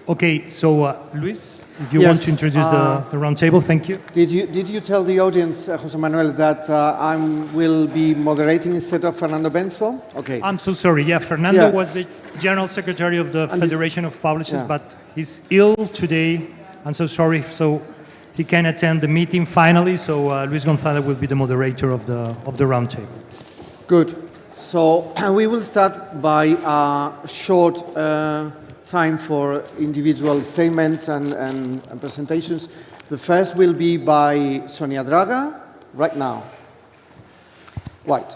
Okay, so Luis, if you want to introduce the roundtable, thank you. Did you tell the audience, José Manuel, that I will be moderating instead of Fernando Benzo? Okay. I'm so sorry. Yeah, Fernando was the General Secretary of the Federation of Publishers, but he's ill today. I'm so sorry. So he can attend the meeting finally. So Luis González will be the moderator of the roundtable. Good. So we will start by a short time for individual statements and presentations. The first will be by Sonia Draga, right now. Right.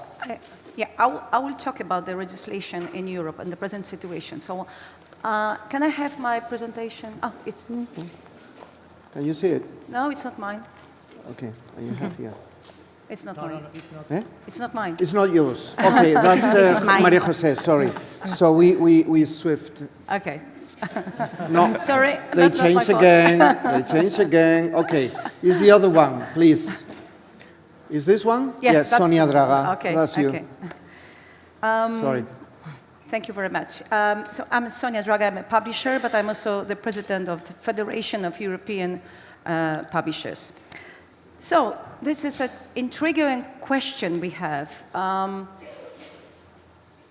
Yeah, I will talk about the legislation in Europe and the present situation. So can I have my presentation? Oh, it's... Can you see it? No, it's not mine. Okay, you have here. It's not mine. No, it's not. Eh? It's not mine. It's not yours. Okay, that's María José, sorry. So we swift. Okay. No, sorry, they change again. They change again. Okay, is the other one, please? Is this one? Yes, that's Sonia Draga. Okay, that's you. Okay. Sorry. Thank you very much. So I'm Sonia Draga. I'm a publisher, but I'm also the president of the Federation of European Publishers. So this is an intriguing question we have.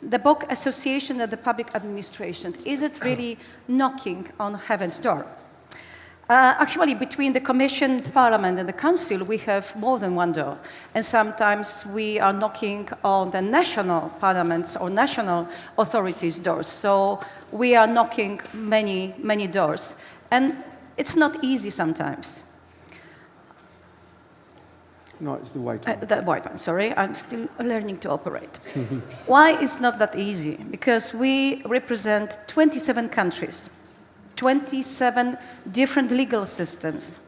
The book association of the public administration, is it really knocking on heaven's door? Actually, between the Commission, the Parliament, and the Council, we have more than one door. And sometimes we are knocking on the national parliaments or national authorities' doors. So we are knocking many, many doors. And it's not easy sometimes. No, it's the white one. The white one, sorry. I'm still learning to operate. Why is not that easy? Because we represent 27 countries, 27 different legal systems,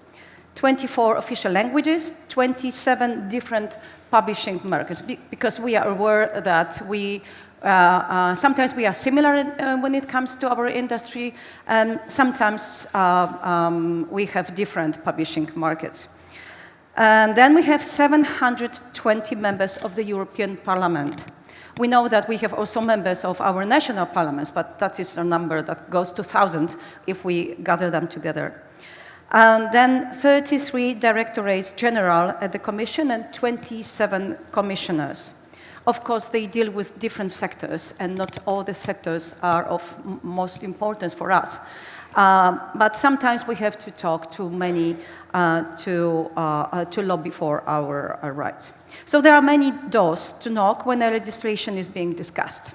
24 official languages, 27 different publishing markets, because we are aware that we sometimes we are similar when it comes to our industry, and sometimes we have different publishing markets. And then we have 720 members of the European Parliament. We know that we have also members of our national parliaments, but that is a number that goes to thousands if we gather them together. And then 33 directorates general at the Commission and 27 commissioners. Of course, they deal with different sectors, and not all the sectors are of most importance for us. But sometimes we have to talk to many to lobby for our rights. So there are many doors to knock when a legislation is being discussed.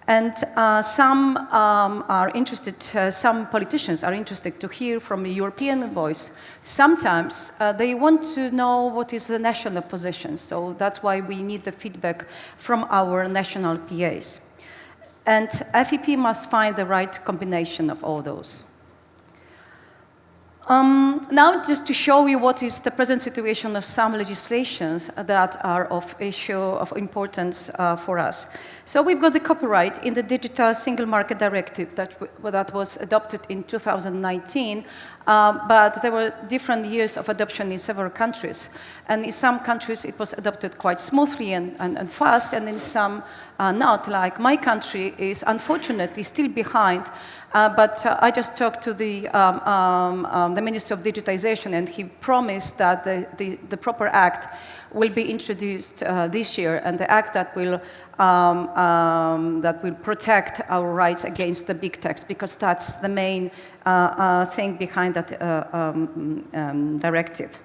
And some are interested, some politicians are interested to hear from a European voice. Sometimes they want to know what is the national position. So that's why we need the feedback from our national PAs. And FEP must find the right combination of all those. Now, just to show you what is the present situation of some legislations that are of importance for us. So we've got the copyright in the Digital Single Market Directive that was adopted in 2019, but there were different years of adoption in several countries. And in some countries it was adopted quite smoothly and fast, and in some not, like my country is unfortunately still behind. But I just talked to the Minister of Digitization, and he promised that the proper act will be introduced this year, and the act that will protect our rights against the big tech, because that's the main thing behind that directive.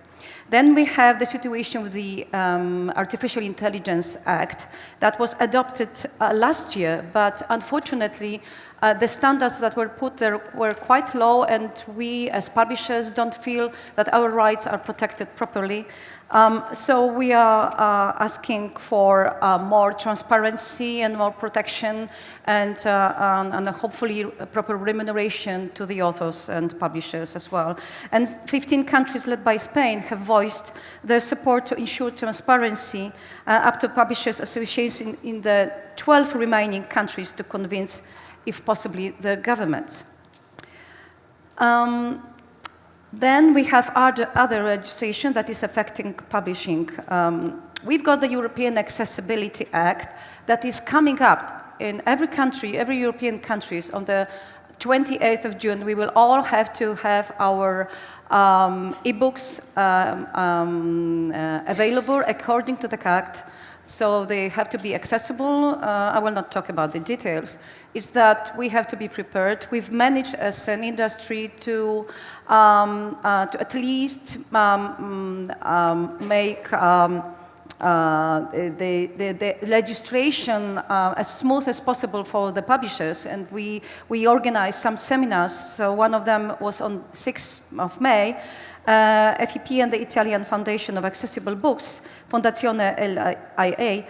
Then we have the situation with the Artificial Intelligence Act that was adopted last year, but unfortunately the standards that were put there were quite low, and we as publishers don't feel that our rights are protected properly. So we are asking for more transparency and more protection, and hopefully proper remuneration to the authors and publishers as well. And 15 countries led by Spain have voiced their support to ensure transparency up to Publishers Association in the 12 remaining countries to convince, if possibly, their governments. Then we have other legislation that is affecting publishing. We've got the European Accessibility Act that is coming up in every country, every European country on the 28th of June, we will all have to have our e-books available according to the Act. So they have to be accessible. I will not talk about the details. Is that we have to be prepared. We've managed as an industry to at least make the legislation as smooth as possible for the publishers, and we organized some seminars. So one of them was on 6th of May. FEP and the Italian Foundation of Accessible Books, Fondazione LIA,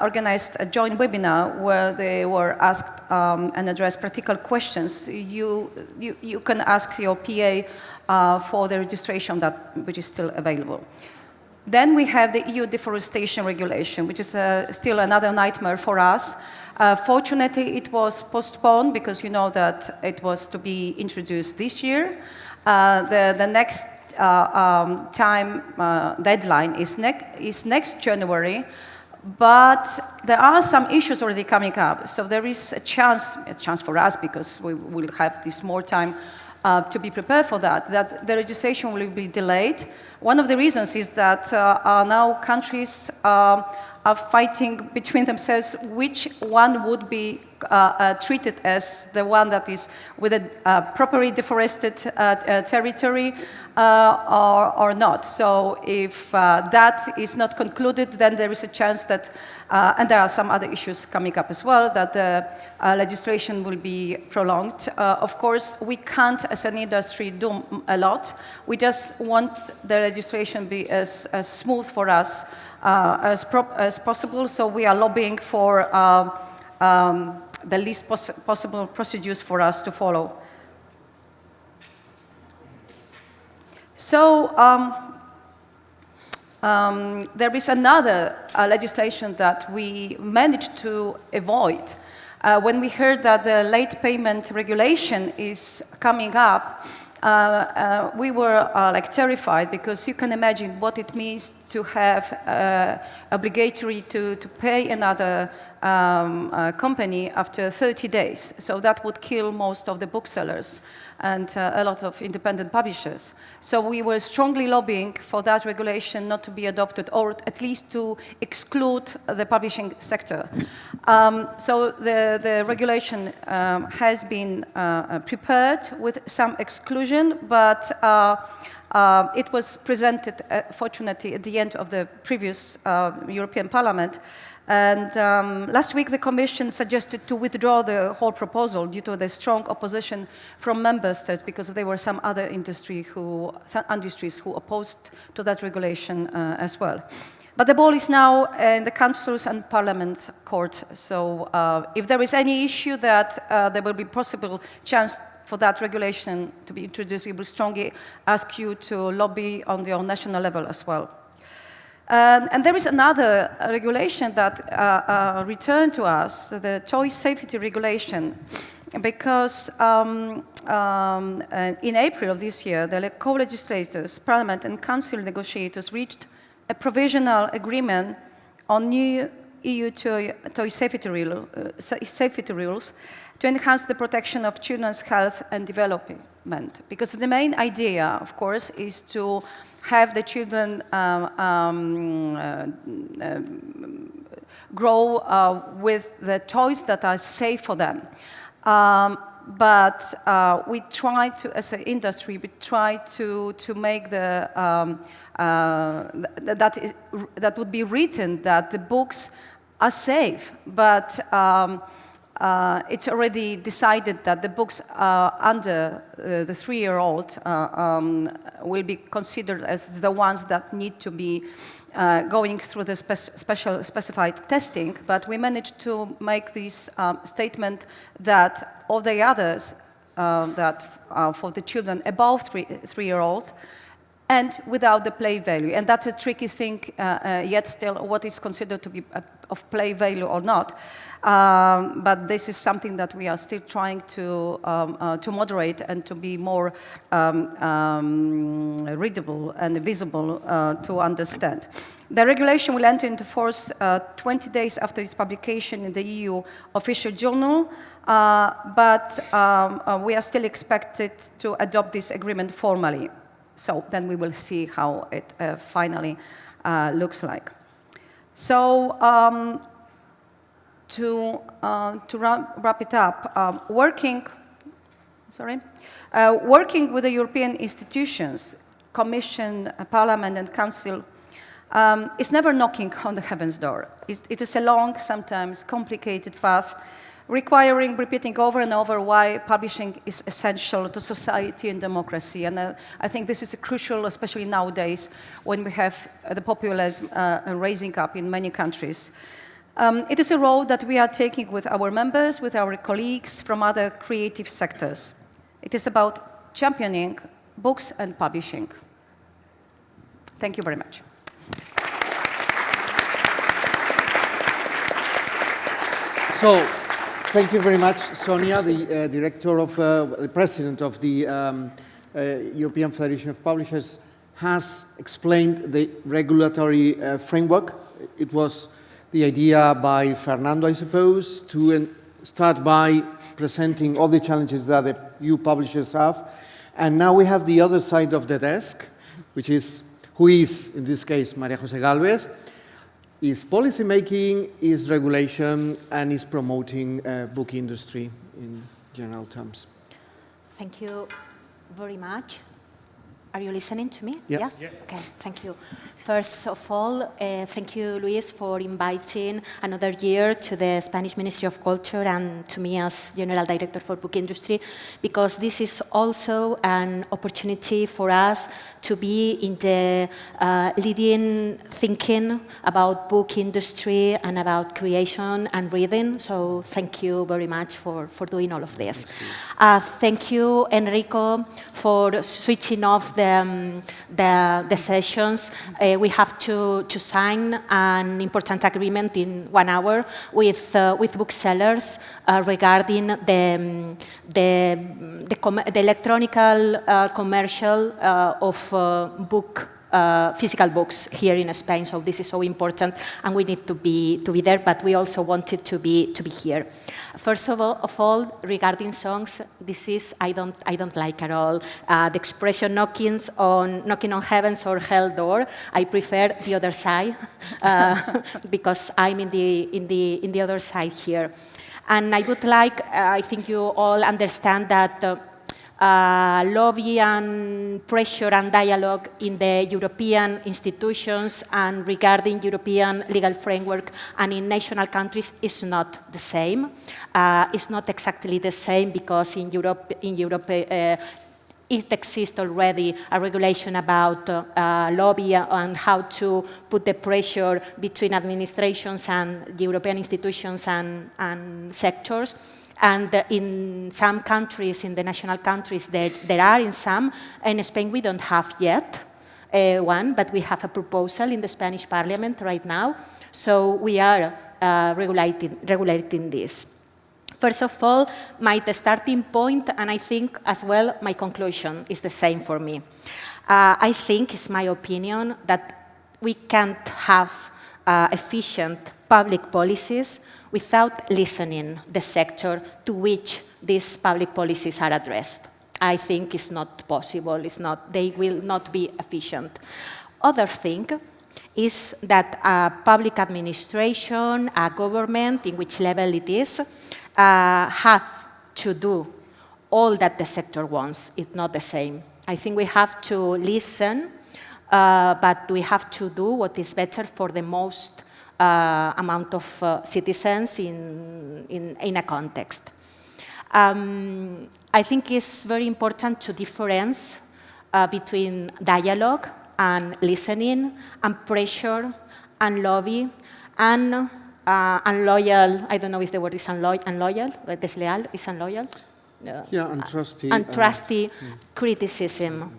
organized a joint webinar where they were asked and addressed practical questions. You can ask your PA for the registration which is still available. Then we have the EU deforestation regulation, which is still another nightmare for us. Fortunately, it was postponed because you know that it was to be introduced this year. The next deadline is next January, but there are some issues already coming up. So there is a chance for us, because we will have this more time to be prepared for that the registration will be delayed. One of the reasons is that now countries are fighting between themselves which one would be treated as the one that is with a properly deforested territory or not. So if that is not concluded, then there is a chance that, and there are some other issues coming up as well, that the legislation will be prolonged. Of course, we can't, as an industry, do a lot. We just want the legislation be as smooth for us as possible, so we are lobbying for the least possible procedures for us to follow. So there is another legislation that we managed to avoid. When we heard that the late payment regulation is coming up, we were terrified, because you can imagine what it means to have obligatory to pay another company after 30 days. So that would kill most of the booksellers and a lot of independent publishers. So we were strongly lobbying for that regulation not to be adopted, or at least to exclude the publishing sector. So the regulation has been prepared with some exclusion, but it was presented, fortunately, at the end of the previous European Parliament. And last week, the Commission suggested to withdraw the whole proposal due to the strong opposition from member states, because there were some other industries who opposed to that regulation as well. But the ball is now in the Council's and Parliament court. So if there is any issue that there will be possible chance for that regulation to be introduced, we will strongly ask you to lobby on your national level as well. And there is another regulation that returned to us, the Toy Safety Regulation, because in April of this year, the co-legislators, Parliament and Council negotiators reached a provisional agreement on new EU toy safety rules to enhance the protection of children's health and development. Because the main idea, of course, is to have the children grow with the toys that are safe for them. But we try to, as an industry, we try to make that would be written that the books are safe, but it's already decided that the books under the 3-year-old will be considered as the ones that need to be going through the special specified testing. But we managed to make this statement that all the others that are for the children above 3-year-olds and without the play value. And that's a tricky thing yet still, what is considered to be of play value or not. But this is something that we are still trying to moderate and to be more readable and visible to understand. The regulation will enter into force 20 days after its publication in the EU official journal, but we are still expected to adopt this agreement formally. So then we will see how it finally looks like. So to wrap it up, working with the European institutions, Commission, Parliament and Council, is never knocking on the heaven's door. It is a long, sometimes complicated path, requiring repeating over and over why publishing is essential to society and democracy. And I think this is crucial, especially nowadays, when we have the populism raising up in many countries. It is a role that we are taking with our members, with our colleagues from other creative sectors. It is about championing books and publishing. Thank you very much. So, thank you very much, Sonia, the director of, the president of the European Federation of Publishers, has explained the regulatory framework. It was the idea by Fernando, I suppose, to start by presenting all the challenges that the EU publishers have. And now we have the other side of the desk, which is, who is, in this case, María José Galvez, is policy making, is regulation, and is promoting book industry in general terms. Thank you very much. Are you listening to me? Yeah. Yes? Yeah. Okay, thank you. First of all, thank you, Luis, for inviting another year to the Spanish Ministry of Culture and to me as General Director for Book Industry, because this is also an opportunity for us to be in the leading thinking about book industry and about creation and reading. So thank you very much for doing all of this. Thank you, Enrico, for switching off the sessions. We have to sign an important agreement in 1 hour with booksellers regarding the electronical commercial of physical books here in Spain. So this is so important, and we need to be there. But we also wanted to be here. First of all, regarding songs, this is I don't like at all the expression knocking on heaven's or hell door. I prefer the other side because I'm in the other side here, and I would like. I think you all understand that. Lobby and pressure and dialogue in the European institutions and regarding European legal framework and in national countries is not the same. It's not exactly the same because in Europe it exists already a regulation about lobby and how to put the pressure between administrations and European institutions and sectors. And in some countries, in the national countries, there are in some. In Spain, we don't have yet one, but we have a proposal in the Spanish Parliament right now. So we are regulating this. First of all, my starting point, and I think as well my conclusion is the same for me. I think, it's my opinion, that we can't have efficient public policies without listening the sector to which these public policies are addressed. I think it's not possible. They will not be efficient. Other thing is that a public administration, a government, in which level it is, have to do all that the sector wants. It's not the same. I think we have to listen, but we have to do what is better for the most amount of citizens in a context. I think it's very important to differentiate between dialogue and listening and pressure and lobby and unloyal, I don't know if the word is unloyal, desleal is unloyal? Yeah, untrusty. Untrusty criticism.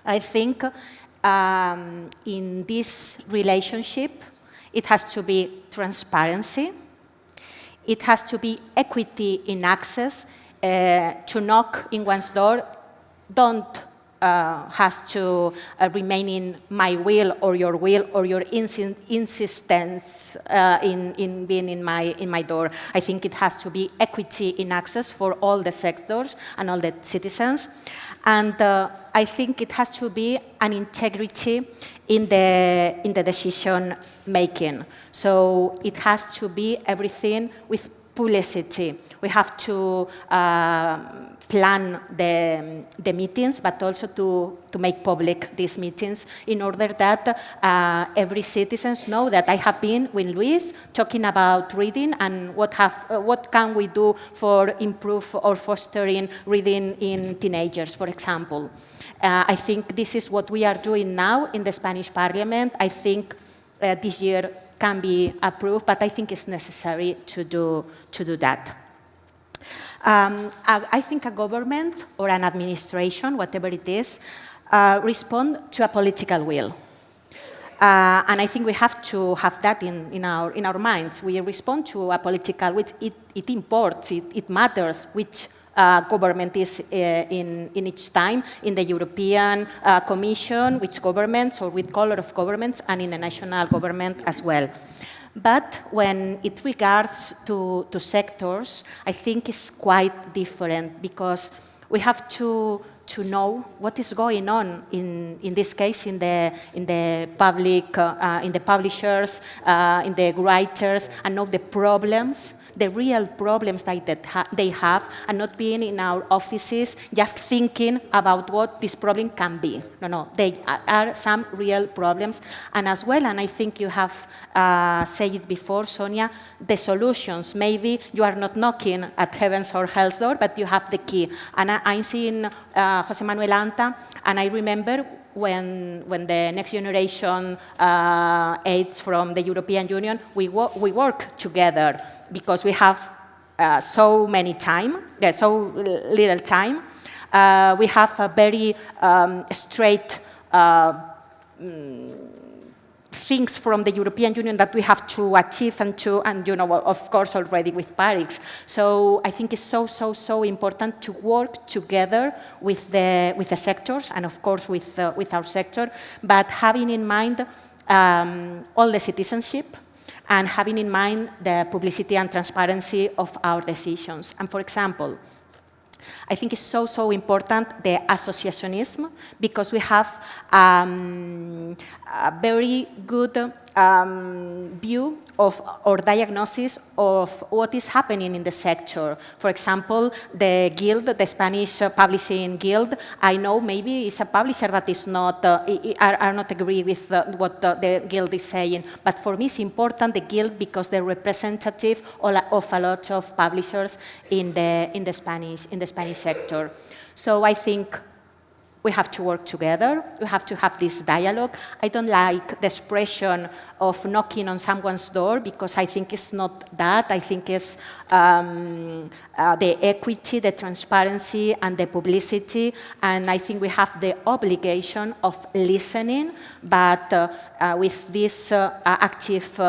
I think in this relationship, it has to be transparency. It has to be equity in access. To knock in one's door, don't has to remain in my will or your insistence in being in my door. I think it has to be equity in access for all the sectors and all the citizens. And I think it has to be an integrity in the decision making. So it has to be everything with publicity. We have to plan the meetings, but also to make public these meetings in order that every citizen know that I have been with Luis talking about reading and what can we do for improve or fostering reading in teenagers, for example. I think this is what we are doing now in the Spanish Parliament. I think this year can be approved, but I think it's necessary to do that. I think a government or an administration, whatever it is, respond to a political will. And I think we have to have that in our minds. We respond to a political, which it imports, it matters which government is in each time, in the European Commission, which governments or with color of governments, and in the national government as well. But when it regards to sectors, I think it's quite different because we have to know what is going on in this case in the public, in the publishers, in the writers, and know the problems, the real problems that they have, and not being in our offices just thinking about what this problem can be. No, they are some real problems, and as well, and I think you have said it before, Sonia, the solutions. Maybe you are not knocking at heaven's or hell's door, but you have the key. And I'm seeing José Manuel Anta, and I remember when the next generation aids from the European Union, we work together because we have so little time. We have a very straight things from the European Union that we have to achieve and you know, of course, already with Paris. So I think it's so important to work together with the sectors and of course with our sector, but having in mind all the citizenship and having in mind the publicity and transparency of our decisions. And for example, I think it's so important, the associationism, because we have a very good view of or diagnosis of what is happening in the sector. For example, the guild, the Spanish Publishing Guild, I know maybe it's a publisher that is not, are not agree with what the guild is saying, but for me it's important, the guild, because they're representative of a lot of publishers in the Spanish sector. So I think we have to work together. We have to have this dialogue. I don't like the expression of knocking on someone's door because I think it's not that. I think it's the equity, the transparency, and the publicity. And I think we have the obligation of listening, but with this active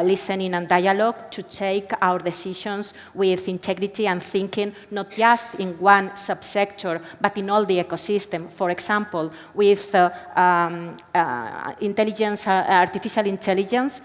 listening and dialogue to take our decisions with integrity and thinking, not just in one subsector, but in all the ecosystem. For example, with artificial intelligence,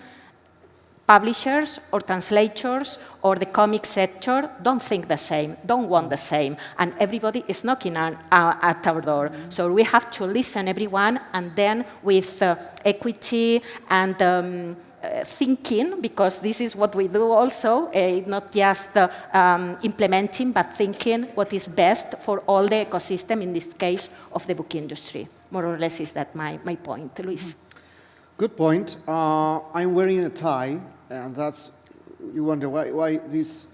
publishers or translators or the comic sector don't think the same, don't want the same, and everybody is knocking at our door. So we have to listen, everyone, and then with equity and thinking, because this is what we do also, not just implementing, but thinking what is best for all the ecosystem, in this case of the book industry. More or less is that my point, Luis. Good point. I'm wearing a tie, and that's, you wonder why this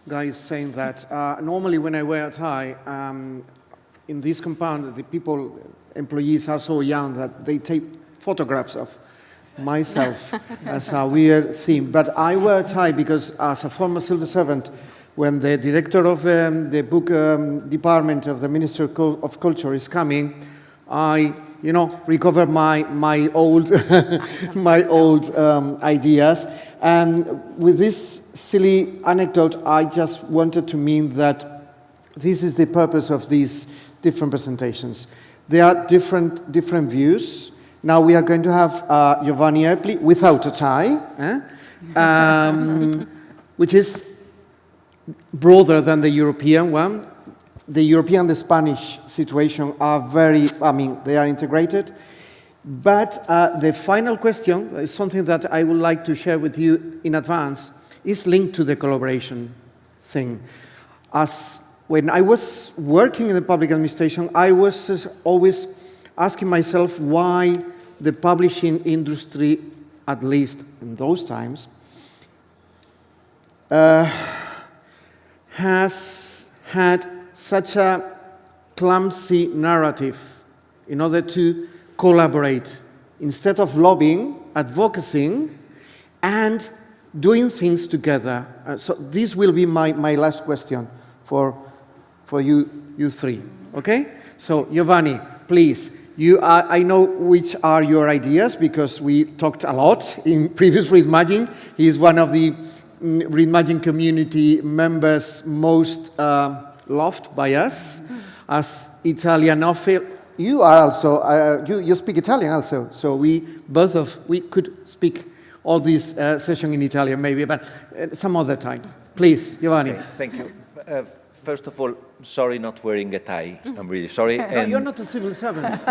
guy is saying that. Normally when I wear a tie, in this compound, the employees are so young that they take photographs of myself as a weird theme. But I wear a tie because as a former civil servant, when the director of the book department of the Ministry of Culture is coming, I recover my old ideas. And with this silly anecdote, I just wanted to mean that this is the purpose of these different presentations. There are different views. Now we are going to have Giovanni Hoepli without a tie, which is broader than the European one. The European and the Spanish situation are they are integrated. But the final question is something that I would like to share with you in advance, is linked to the collaboration thing. When I was working in the public administration, I was always asking myself why the publishing industry, at least in those times, has had such a clumsy narrative in order to collaborate, instead of lobbying, advocating, and doing things together. So this will be my last question for you three, okay? So Giovanni, please, I know which are your ideas because we talked a lot in previous READMAGINE. He is one of the READMAGINE community members most loved by us as Italianophile. You are also, you speak Italian also, so we could speak all this session in Italian maybe, but some other time. Please, Giovanni. Okay, thank you. First of all, sorry not wearing a tie. I'm really sorry. No, you're not a civil servant.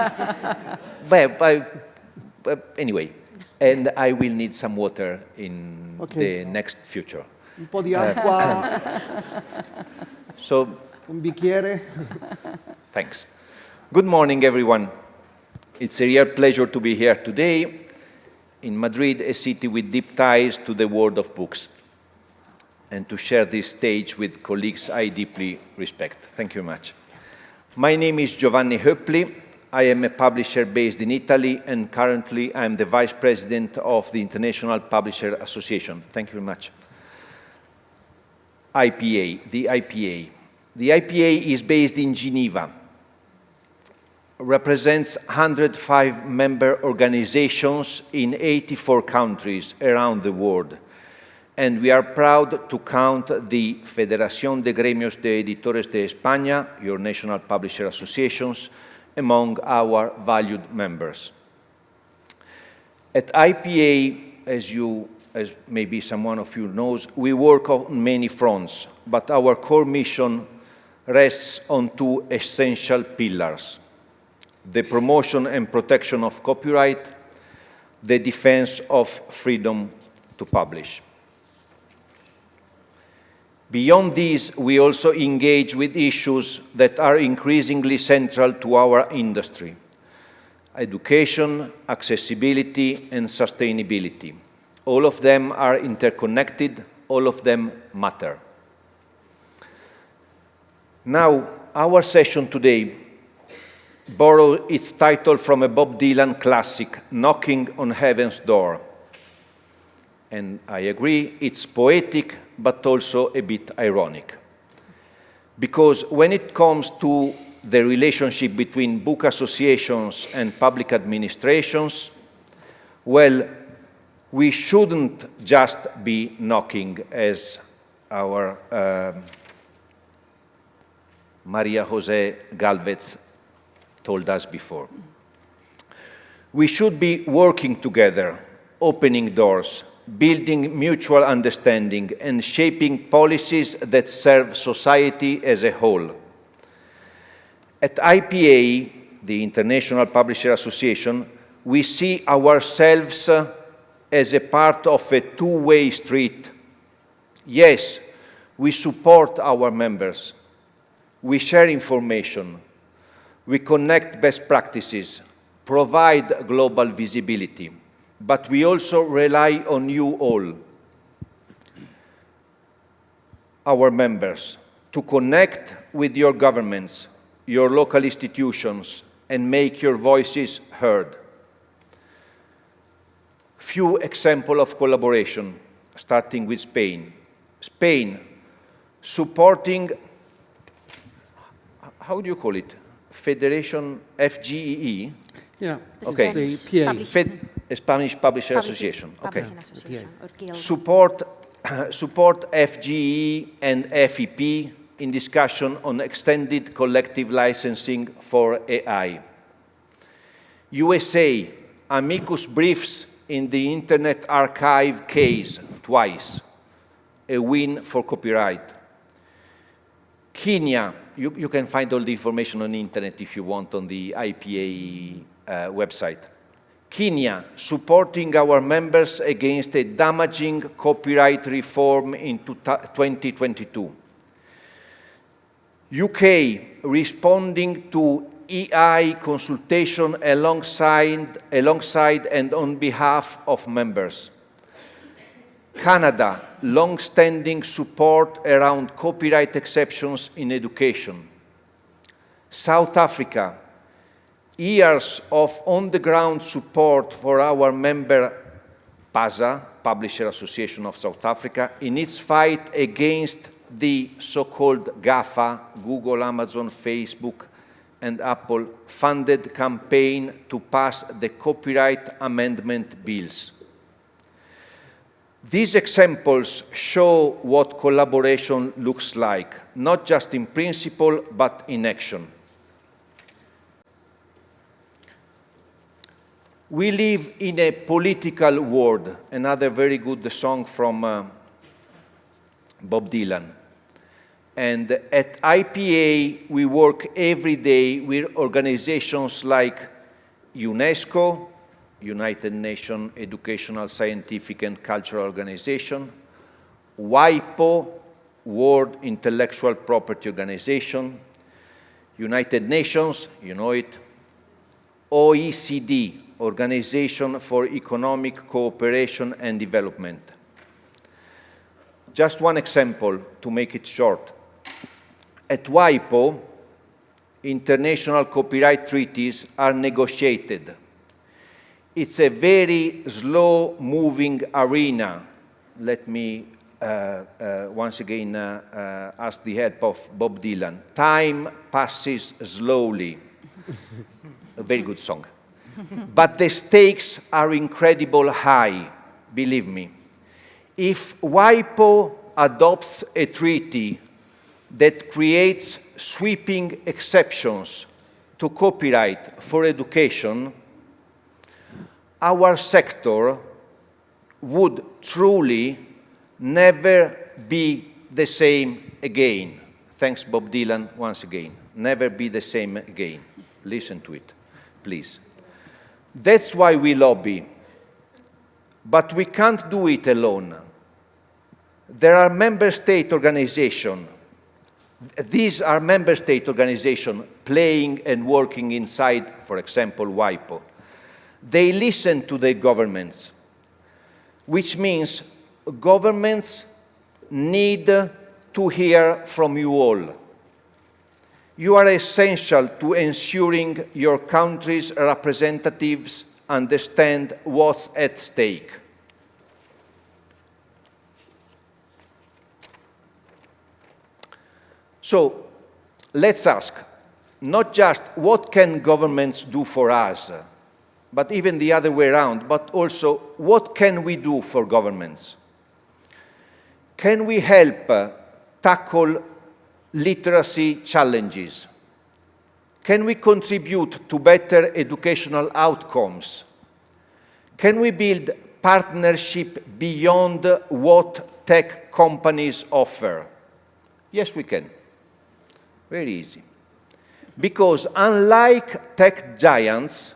Anyway, and I will need some water in the next future. Un po' di acqua. So, un bicchiere. Thanks. Good morning, everyone. It's a real pleasure to be here today in Madrid, a city with deep ties to the world of books, and to share this stage with colleagues I deeply respect. Thank you very much. My name is Giovanni Hoepli. I am a publisher based in Italy, and currently I am the Vice President of the International Publisher Association. Thank you very much. The IPA. The IPA is based in Geneva, represents 105 member organizations in 84 countries around the world. And we are proud to count the Federación de Gremios de Editores de España, your national publisher associations, among our valued members. At IPA, as maybe someone of you knows, we work on many fronts, but our core mission rests on two essential pillars: the promotion and protection of copyright, the defense of freedom to publish. Beyond these, we also engage with issues that are increasingly central to our industry: education, accessibility, and sustainability. All of them are interconnected, all of them matter. Now, our session today borrows its title from a Bob Dylan classic, Knocking on Heaven's Door. And I agree, it's poetic, but also a bit ironic. Because when it comes to the relationship between book associations and public administrations, well, we shouldn't just be knocking, as our María José Galvez told us before. We should be working together, opening doors, building mutual understanding, and shaping policies that serve society as a whole. At IPA, the International Publisher Association, we see ourselves as a part of a two-way street. Yes, we support our members. We share information. We connect best practices, provide global visibility. But we also rely on you all, our members, to connect with your governments, your local institutions, and make your voices heard. Few examples of collaboration, starting with Spain. Spain, supporting, how do you call it? Federation FGEE? Yeah, okay. The PA. Spanish Publisher Association. Okay. Association, or guild. Support FGE and FEP in discussion on extended collective licensing for AI. USA, amicus briefs in the Internet Archive case twice, a win for copyright. Kenya, you can find all the information on the internet if you want on the IPA website. Kenya, supporting our members against a damaging copyright reform in 2022. UK, responding to EI consultation alongside and on behalf of members. Canada, long-standing support around copyright exceptions in education. South Africa, years of on-the-ground support for our member PASA, Publisher Association of South Africa, in its fight against the so-called GAFA, Google, Amazon, Facebook, and Apple, funded campaign to pass the copyright amendment bills. These examples show what collaboration looks like, not just in principle, but in action. We live in a political world, another very good song from Bob Dylan. And at IPA, we work every day with organizations like UNESCO, United Nations Educational, Scientific and Cultural Organization, WIPO, World Intellectual Property Organization, United Nations, you know it, OECD, Organization for Economic Cooperation and Development. Just one example to make it short. At WIPO, international copyright treaties are negotiated. It's a very slow-moving arena. Let me once again ask the help of Bob Dylan. Time passes slowly. A very good song. But the stakes are incredibly high, believe me. If WIPO adopts a treaty that creates sweeping exceptions to copyright for education, our sector would truly never be the same again. Thanks, Bob Dylan, once again. Never be the same again. Listen to it, please. That's why we lobby. But we can't do it alone. There are member state organizations. These are member state organizations playing and working inside, for example, WIPO. They listen to their governments, which means governments need to hear from you all. You are essential to ensuring your country's representatives understand what's at stake. So let's ask, not just what can governments do for us, but even the other way around, but also what can we do for governments? Can we help tackle literacy challenges? Can we contribute to better educational outcomes? Can we build partnership beyond what tech companies offer? Yes, we can. Very easy. Because unlike tech giants,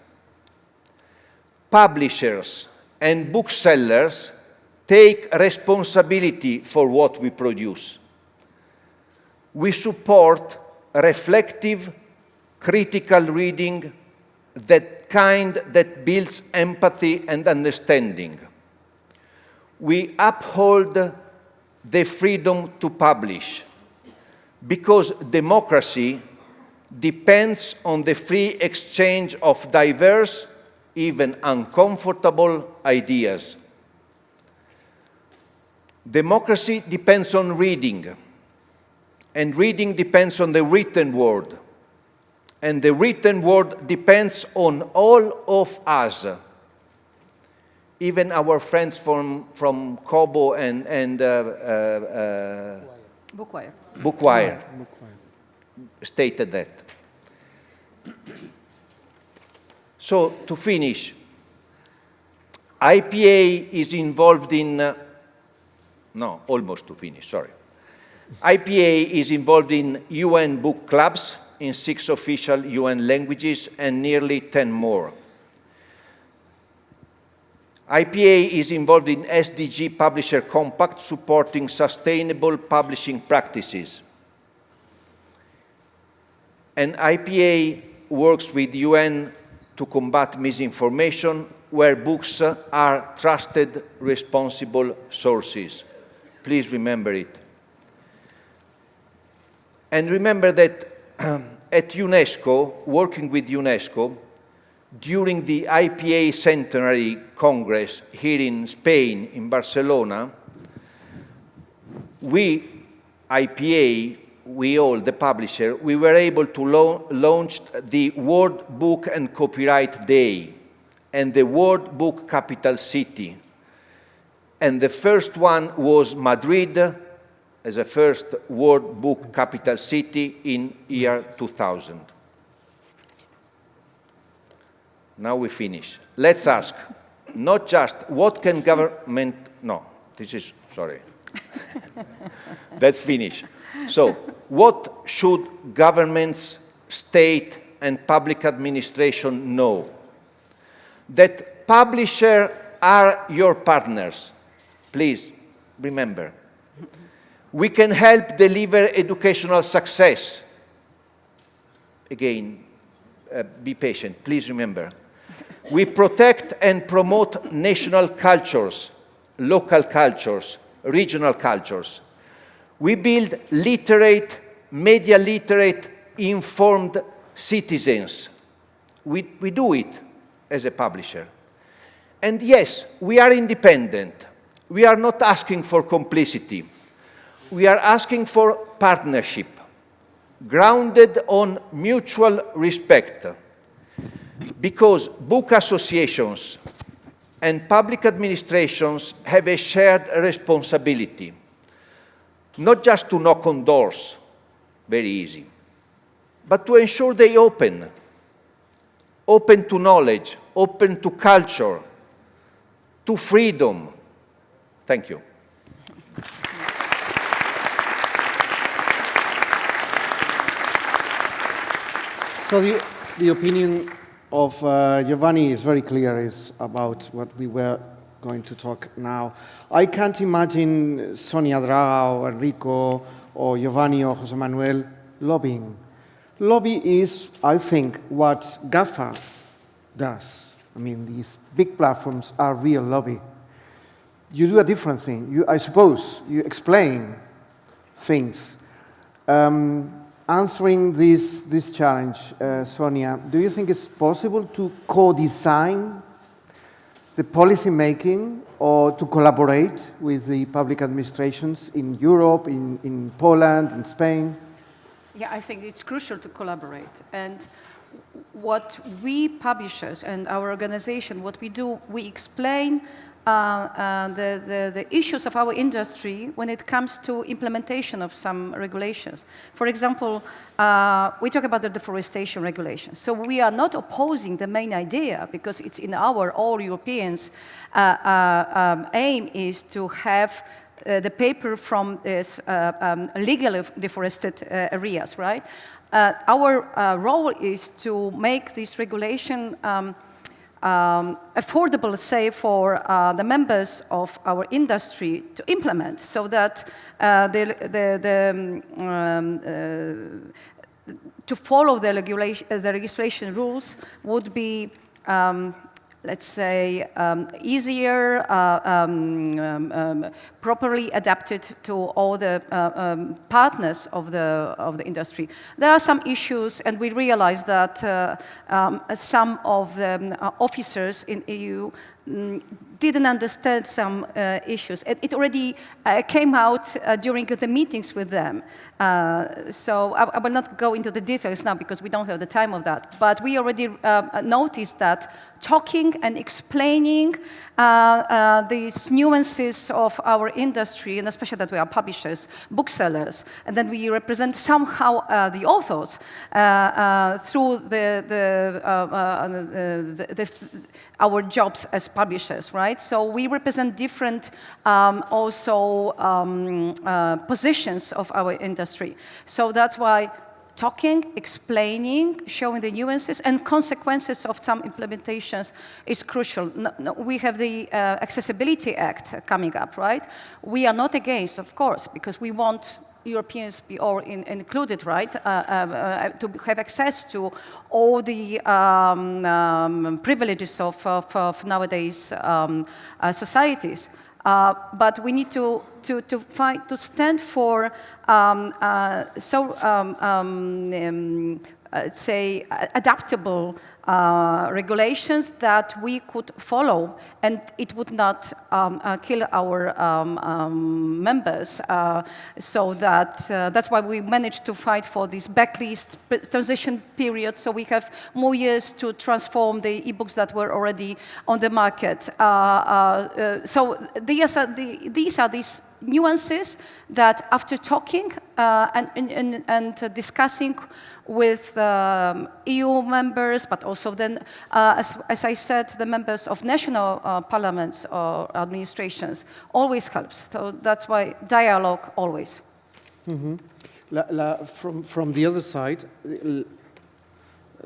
publishers and booksellers take responsibility for what we produce. We support reflective, critical reading, that kind that builds empathy and understanding. We uphold the freedom to publish, because democracy depends on the free exchange of diverse, even uncomfortable ideas. Democracy depends on reading, and reading depends on the written word, and the written word depends on all of us, even our friends from Kobo and Bookwire stated that. So, to finish, IPA is involved in, no, almost to finish, sorry. IPA is involved in UN book clubs in 6 official UN languages and nearly 10 more. IPA is involved in SDG Publisher Compact supporting sustainable publishing practices. And IPA works with UN to combat misinformation where books are trusted, responsible sources. Please remember it. And remember that at UNESCO, working with UNESCO, during the IPA Centenary Congress here in Spain, in Barcelona, we, IPA, we all, the publisher, we were able to launch the World Book and Copyright Day and the World Book Capital City. And the first one was Madrid as a first World Book Capital City in year 2000. Now we finish. Let's ask, not just what can government, no, this is, sorry. Let's finish. So, what should governments, state, and public administration know? That publishers are your partners. Please, remember. We can help deliver educational success. Again, be patient, please remember. We protect and promote national cultures, local cultures, regional cultures. We build literate, media literate, informed citizens. We do it as a publisher. And yes, we are independent. We are not asking for complicity. We are asking for partnership, grounded on mutual respect. Because book associations and public administrations have a shared responsibility, not just to knock on doors, very easy, but to ensure they open to knowledge, open to culture, to freedom. Thank you. So the opinion of Giovanni is very clear, is about what we were going to talk now. I can't imagine Sonia, Draga, or Enrico, or Giovanni, or José Manuel lobbying. Lobby is, I think, what GAFA does. I mean, these big platforms are real lobby. You do a different thing. I suppose you explain things. Answering this challenge, Sonia, do you think it's possible to co-design the policy making or to collaborate with the public administrations in Europe, in Poland, in Spain? Yeah, I think it's crucial to collaborate. And what we publishers and our organization, what we do, we explain the issues of our industry when it comes to implementation of some regulations. For example, we talk about the deforestation regulations. So we are not opposing the main idea, because it's in our all Europeans aim is to have the paper from legally deforested areas, right? Our role is to make this regulation affordable, say, for the members of our industry to implement, so that to follow the legislation rules would be, let's say, easier, properly adapted to all the partners of the industry. There are some issues, and we realize that some of the officers in EU didn't understand some issues. It already came out during the meetings with them. So I will not go into the details now because we don't have the time of that. But we already noticed that talking and explaining these nuances of our industry, and especially that we are publishers, booksellers, and then we represent somehow the authors through our jobs as publishers, right? So we represent different positions of our industry. So that's why talking, explaining, showing the nuances and consequences of some implementations is crucial. We have the Accessibility Act coming up, right? We are not against, of course, because we want Europeans be all included, right? To have access to all the privileges of nowadays societies. But we need to fight to stand for say adaptable regulations that we could follow, and it would not kill our members. So that's why we managed to fight for this backlist transition period, so we have more years to transform the e-books that were already on the market. So these are these nuances that after talking and discussing with EU members, but also then, as I said, the members of national parliaments or administrations always helps. So that's why dialogue always. Mm-hmm. From the other side,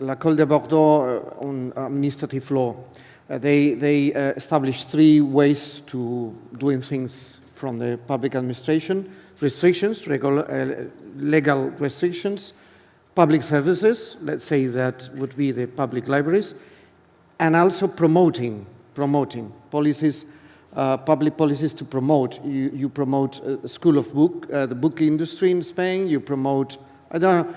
l'École de Bordeaux on administrative law, they established 3 ways to doing things from the public administration: restrictions, legal restrictions, public services, let's say that would be the public libraries, and also promoting policies, public policies to promote. You promote a school of book, the book industry in Spain, you promote, I don't know,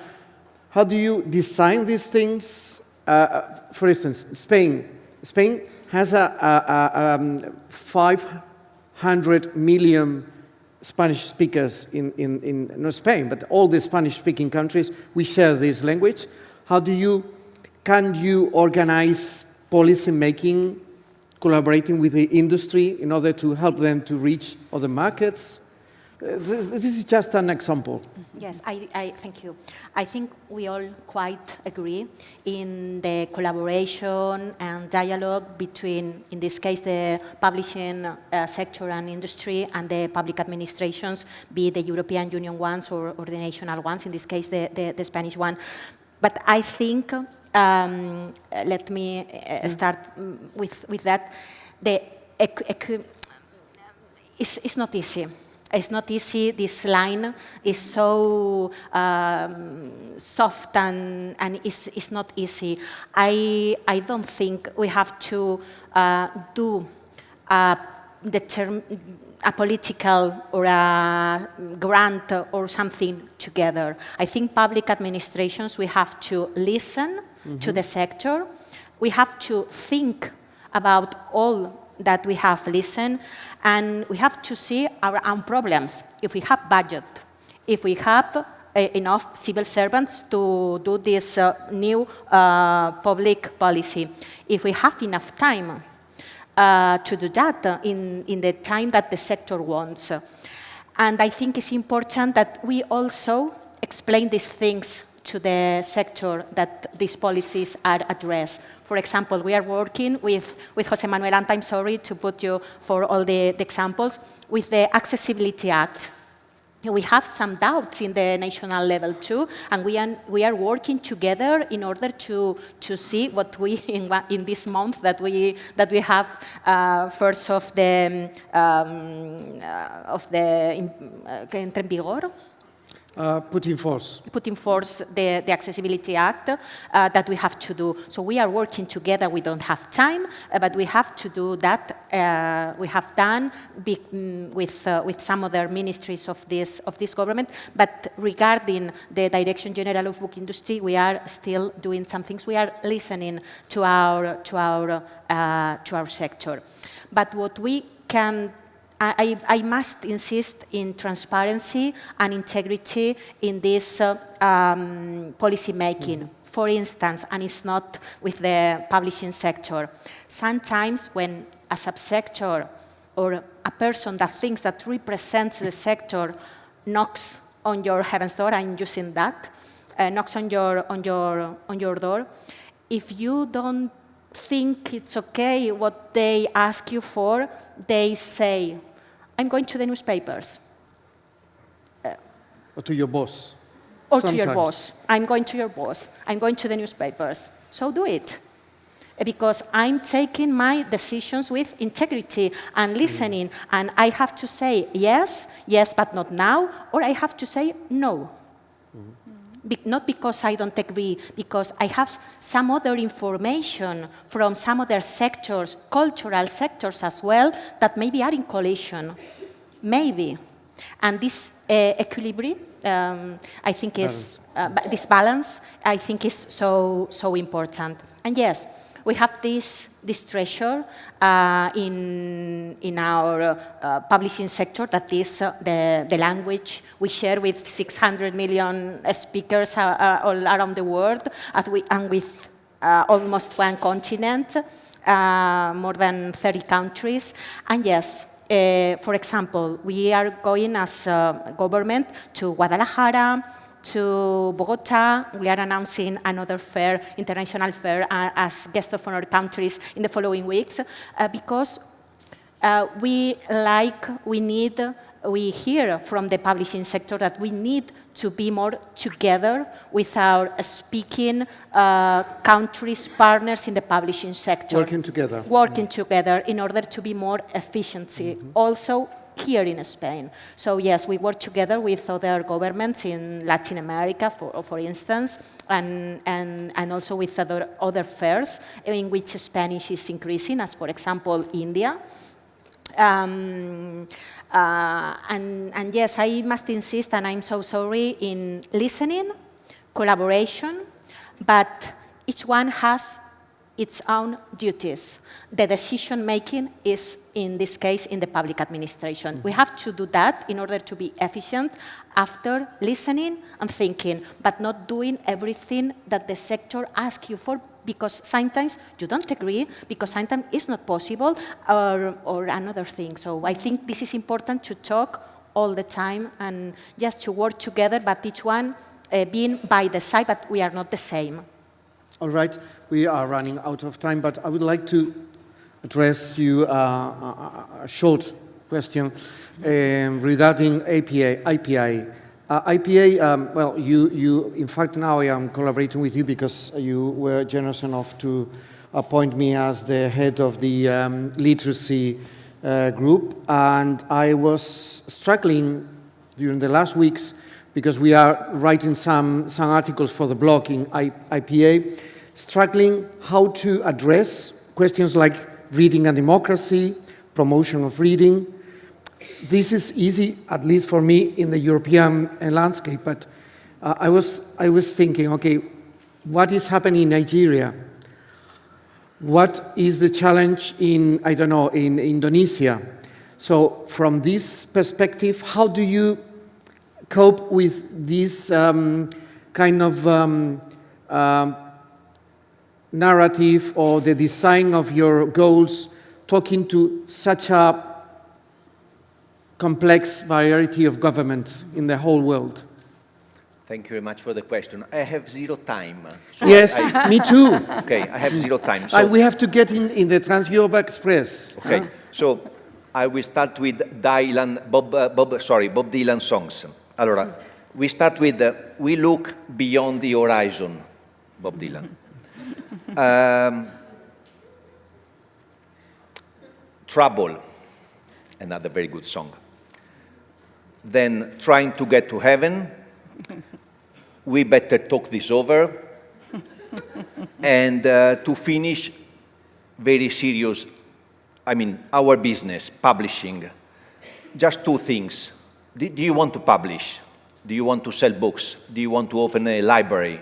how do you design these things? For instance, Spain has a 500 million Spanish speakers in not Spain, but all the Spanish-speaking countries, we share this language. Can you organize policy making, collaborating with the industry in order to help them to reach other markets? This is just an example. Yes, I thank you. I think we all quite agree in the collaboration and dialogue between, in this case, the publishing sector and industry and the public administrations, be it the European Union ones or the national ones, in this case, the Spanish one. But I think, let me start with that, it's not easy. It's not easy. This line is so soft and it's not easy. I don't think we have to do a political or a grant or something together. I think public administrations, we have to listen to the sector. We have to think about all that we have listened, and we have to see our own problems. If we have budget, if we have enough civil servants to do this new public policy, if we have enough time to do that in the time that the sector wants. And I think it's important that we also explain these things to the sector that these policies are addressed. For example, we are working with José Manuel, and I'm sorry to put you for all the examples, with the Accessibility Act. We have some doubts in the national level too, and we are working together in order to see what we in this month that we have first of the entra en vigor. put in force the Accessibility Act that we have to do. So we are working together. We don't have time, but we have to do that. We have done with some other ministries of this government. But regarding the Direction General of Book Industry, we are still doing some things. We are listening to our sector. But what we can, I must insist in transparency and integrity in this policy making. For instance, and it's not with the publishing sector, sometimes when a subsector or a person that thinks that represents the sector knocks on your heaven's door, I'm using that, knocks on your door, if you don't think it's okay what they ask you for, they say, I'm going to the newspapers. or to your boss. Or Sometimes. to your boss. I'm going to your boss. I'm going to the newspapers. So do it. Because I'm taking my decisions with integrity and listening. And I have to say yes, yes, but not now. Or I have to say no. Not because I don't agree, because I have some other information from some other sectors, cultural sectors as well, that maybe are in collision. Maybe. And this equilibrium, I think is, this balance, I think is so important. And yes, we have this treasure in our publishing sector, that is the language we share with 600 million speakers all around the world, and with almost one continent, more than 30 countries. And yes, for example, we are going as a government to Guadalajara, to Bogota. We are announcing another fair, international fair, as guest of honor countries in the following weeks, because we hear from the publishing sector that we need to be more together with our speaking countries, partners in the publishing sector. Working together. Working together in order to be more efficiency. Also, here in Spain. So yes, we work together with other governments in Latin America, for instance, and also with other fairs in which Spanish is increasing, as for example, India. And yes, I must insist, and I'm so sorry, in listening, collaboration, but each one has its own duties. The decision-making is, in this case, in the public administration. We have to do that in order to be efficient after listening and thinking, but not doing everything that the sector asks you for, because sometimes you don't agree, because sometimes it's not possible, or another thing. So I think this is important to talk all the time and just to work together, but each one being by the side, but we are not the same. All right, we are running out of time, but I would like to address you a short question regarding IPA. Well, you, in fact, now I am collaborating with you because you were generous enough to appoint me as the head of the literacy group, and I was struggling during the last weeks because we are writing some articles for the blog in IPA, struggling how to address questions like reading and democracy, promotion of reading. This is easy, at least for me, in the European landscape, but I was thinking, okay, what is happening in Nigeria? What is the challenge in, I don't know, in Indonesia? So from this perspective, how do you cope with this kind of narrative or the design of your goals, talking to such a complex variety of governments in the whole world? Thank you very much for the question. I have zero time. So Yes, me too. Okay, I have zero time. So, We have to get in the Trans-Europe Express. okay, so I will start with Bob Dylan songs. Allora, we start with We Look Beyond the Horizon, Bob Dylan. Trouble, another very good song. Then Trying to Get to Heaven, we better talk this over. And to finish, very serious, I mean, our business, publishing, just two things. Do you want to publish? Do you want to sell books? Do you want to open a library?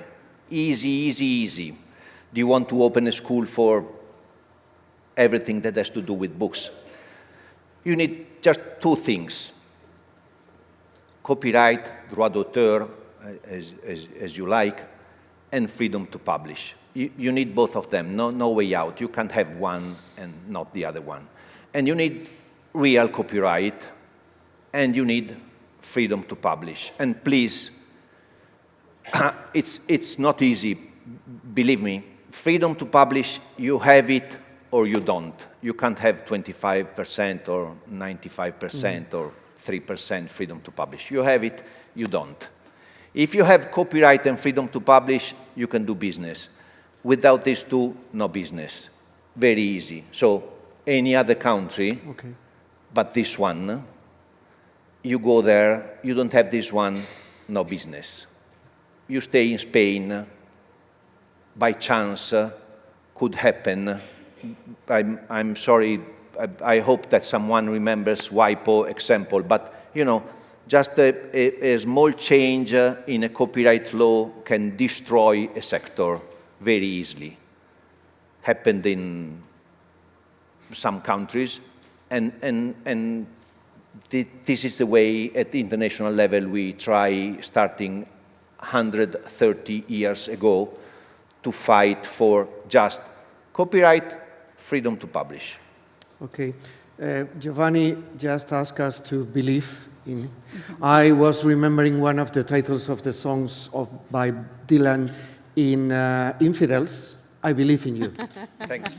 Easy, easy, easy. Do you want to open a school for everything that has to do with books? You need just two things. Copyright, droit d'auteur, as you like, and freedom to publish. You need both of them, no way out. You can't have one and not the other one. And you need real copyright, and you need freedom to publish. And please, it's not easy, believe me. Freedom to publish, you have it or you don't. You can't have 25% or 95% or 3% freedom to publish. You have it, you don't. If you have copyright and freedom to publish, you can do business. Without these two, no business. Very easy. So any other country, but this one, you go there, you don't have this one, no business. You stay in Spain, by chance, could happen. I'm sorry, I hope that someone remembers WIPO example, but you know, just a small change in a copyright law can destroy a sector very easily. Happened in some countries, and this is the way at the international level we try, starting 130 years ago, to fight for just copyright, freedom to publish. Okay. Giovanni just asked us to believe in. I was remembering one of the titles of the songs by Dylan in Infidels, I Believe in You. Thanks.